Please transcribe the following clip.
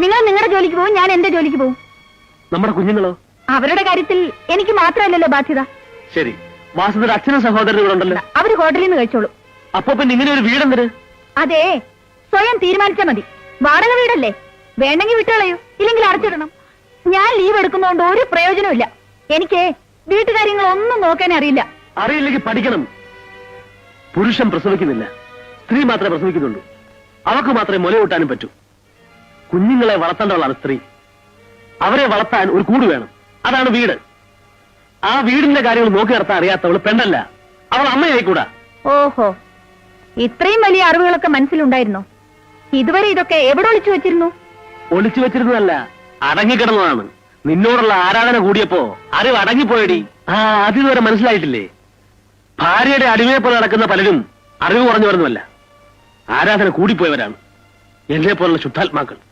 നിങ്ങൾ നിങ്ങളുടെ ജോലിക്ക് പോകും, ഞാൻ എന്റെ ജോലിക്ക് പോകും. നമ്മുടെ കുഞ്ഞുങ്ങളോ? അവരുടെ കാര്യത്തിൽ എനിക്ക് മാത്രമല്ലല്ലോ ബാധ്യത. ശരി, വാസുദേവന്റെ അച്ഛനും സഹോദരനും ഇവിടെ ഉണ്ടല്ലോ. അവര് ഹോട്ടലിൽ നിന്ന് കഴിച്ചോളൂ. അപ്പൊ പിന്നെ ഇങ്ങനെ ഒരു വീടെന്തിന്? അതെ, സ്വയം തീരുമാനിച്ചാൽ മതി. വാടക വീടല്ലേ, വേണ്ടെങ്കിൽ വിട്ടുകളയൂ, ഇല്ലെങ്കിൽ അടച്ചിടണം. ഞാൻ ലീവ് എടുക്കുന്നതുകൊണ്ട് ഒരു പ്രയോജനമില്ല. എനിക്ക് വീട്ടുകാര്യങ്ങളൊന്നും നോക്കാൻ അറിയില്ല. അറിയില്ലെങ്കിൽ പഠിക്കണം. പുരുഷൻ പ്രസവിക്കുന്നില്ല, സ്ത്രീ മാത്രമേ പ്രസവിക്കുന്നുള്ളൂ. അവർക്ക് മാത്രമേ മുലയൂട്ടാനും പറ്റൂ. കുഞ്ഞുങ്ങളെ വളർത്തേണ്ടവളാണ് സ്ത്രീ. അവരെ വളർത്താൻ ഒരു കൂട് വേണം, അതാണ് വീട്. ആ വീടിന്റെ കാര്യങ്ങൾ നോക്കി നടത്താൻ അറിയാത്തവൾ പെണ്ണല്ല, അവൾ അമ്മയായിക്കൂടാ. ഓഹോ, ഇത്രയും വലിയ അറിവുകളൊക്കെ മനസ്സിലുണ്ടായിരുന്നോ? ഇതുവരെ ഇതൊക്കെ എവിടെ ഒളിച്ചു വെച്ചിരുന്നു? ഒളിച്ചു വെച്ചിരുന്നതല്ല, അടങ്ങിക്കിടന്നതാണ്. നിന്നോടുള്ള ആരാധന കൂടിയപ്പോ അറിവ് അടങ്ങിപ്പോയടി. അതിതുവരെ മനസ്സിലായിട്ടില്ലേ? ഭാര്യയുടെ അടിമയെ പോലെ നടക്കുന്ന പലരും അറിവ് കുറഞ്ഞു വരുന്നതല്ല, ആരാധന കൂടിപ്പോയവരാണ്. എന്നെ പോലുള്ള ശുദ്ധാത്മാക്കൾ.